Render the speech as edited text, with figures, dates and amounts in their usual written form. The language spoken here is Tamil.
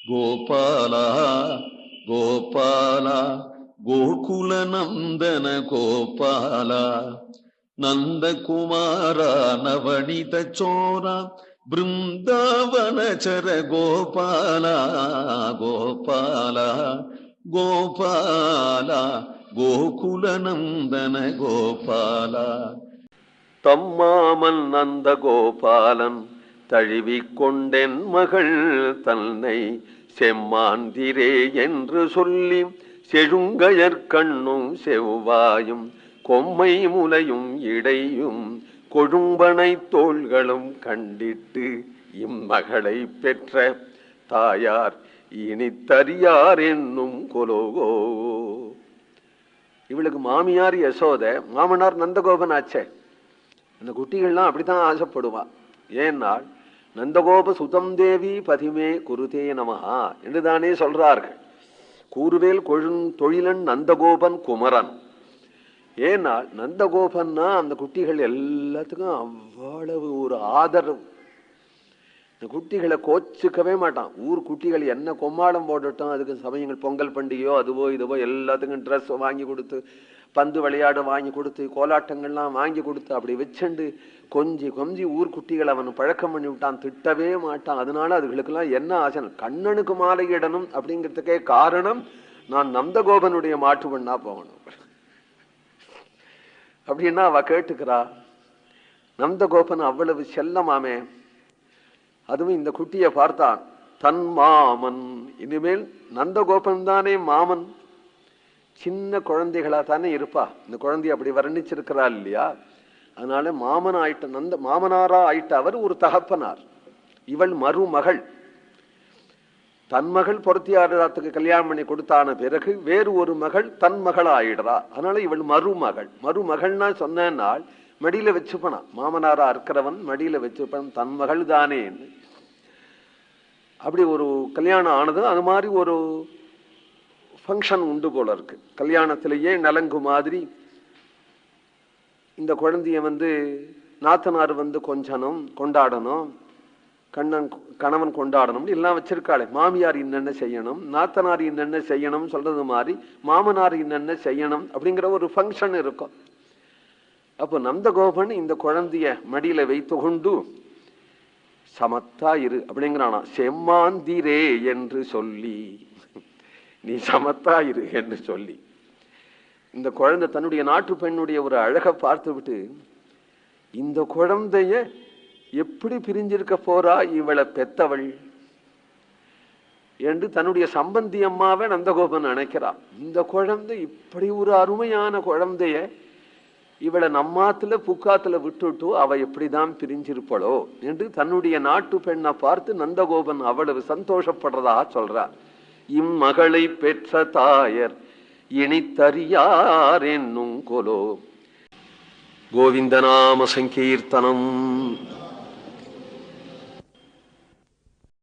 கோபால கோபால கோகுல நந்தன கோபால நந்தகுமார நவனித சோர பிருந்தாவனச்சர கோபால கோபால கோபால கோகுல நந்தன கோபால. தம்மாமன் நந்த கோபாலன் தழுவிக்கொண்டென் மகள் தன்னை செம்மாந்திரே என்று சொல்லி செழுங்கயற்கண்ணும் செவ்வாயும் கொம்மை முலையும் இடையும் கொழும்பனை தோள்களும் கண்டிட்டு இம்மகளை பெற்ற தாயார் இனித்தறியார் என்னும் கொலோகோ. இவளுக்கு மாமியார் யசோத, மாமனார் நந்தகோபன் ஆச்சே. அந்த குட்டிகள்லாம் அப்படித்தான் ஆசைப்படுவா. ஏன்னால் நந்தகோப சுதம் தேவி பதிமே குருதே நமஹா என்றுதானே சொல்றார்கள். கூறுவேல் தொழிலன் நந்தகோபன் குமரன். ஏன்னால் நந்தகோபன்னா அந்த குட்டிகள் எல்லாத்துக்கும் அவ்வளவு ஒரு ஆதரவு. இந்த குட்டிகளை கோச்சுக்கவே மாட்டான். ஊர் குட்டிகள் என்ன கொம்மாளம் போட்டுட்டோம், அதுக்கு சமயங்கள் பொங்கல் பண்டிகையோ அதுவோ இதுவோ எல்லாத்துக்கும் ட்ரெஸ் வாங்கி கொடுத்து, பந்து விளையாட வாங்கி கொடுத்து, கோலாட்டங்கள்லாம் வாங்கி கொடுத்து அப்படி வச்சுண்டு கொஞ்சி கொஞ்சி ஊர் குட்டிகளை அவன் பழக்கம் பண்ணி விட்டான். திட்டவே மாட்டான். அதனால அதுகளுக்கெல்லாம் என்ன ஆசை, கண்ணனுக்கு மாலையிடணும் அப்படிங்கிறதுக்கே காரணம் நான் நந்தகோபனுடைய மாட்டு பண்ணா போகணும் அப்படின்னா அவ கேட்டுக்கிறா. நந்தகோபன் அவ்வளவு செல்லமாமே. அதுவும் இந்த குட்டியை பார்த்தான். தன் மாமன், இனிமேல் நந்தகோபன் தானே மாமன். சின்ன குழந்தைகளா தானே இருப்பா. இந்த குழந்தைய அப்படி வர்ணிச்சிருக்கிறா இல்லையா. அதனால மாமன் ஆயிட்ட மாமனாரா ஆயிட்ட அவர் ஒரு தகப்பனார். இவள் மருமகள். தன் மகள் பொருத்தியாரத்துக்கு கல்யாணம் பண்ணி கொடுத்தான பிறகு வேறு ஒரு மகள் தன் மகள் ஆயிடுறா. அதனால இவள் மருமகள். மருமகள்னா சொன்னால் மடியில வச்சுப்பனா. மாமனாரா இருக்கிறவன் மடியில வச்சுப்பன், தன் மகள் தானே. அப்படி ஒரு கல்யாணம் ஆனது. அது மாதிரி ஒரு ஃபங்க்ஷன் உண்டு போல இருக்கு. கல்யாணத்திலேயே நலங்கு மாதிரி இந்த குழந்தைய நாத்தனார் கொஞ்சணும், கொண்டாடணும், கணவன் கொண்டாடணும் எல்லாம் வச்சிருக்காளே. மாமியார் இன்னென்ன செய்யணும், நாத்தனார் இன்னென்ன செய்யணும் சொல்றது மாதிரி மாமனார் இன்னென்ன செய்யணும் அப்படிங்கிற ஒரு ஃபங்க்ஷன் இருக்கும். அப்போ நந்தகோபன் இந்த குழந்தைய மடியில வைத்து கொண்டு சமத்தா இரு அப்படிங்கிறானா. செம்மாந்திரே என்று சொல்லி, நீ சமத்தா இரு என்று சொல்லி இந்த குழந்தை தன்னுடைய நாட்டு பெண்ணுடைய ஒரு அழகை பார்த்து விட்டு, இந்த குழந்தைய எப்படி பிரிஞ்சிருக்க போறா இவளை பெத்தவள் என்று தன்னுடைய சம்பந்தி அம்மாவை நந்தகோபன் நினைக்கிறான். இந்த குழந்தை இப்படி ஒரு அருமையான குழந்தைய இவளை நம்மாத்துல புக்காத்துல விட்டுட்டு அவ எப்படிதான் பிரிஞ்சிருப்பளோ என்று தன்னுடைய நாட்டு பெண்ணை பார்த்து நந்தகோபன் அவ்வளவு சந்தோஷப்படுறதா சொல்றார். இம்மகளை பெற்ற தாயர் இனித்தறியார் என்னும் கொலோ. கோவிந்தநாம சங்கீர்த்தனம்.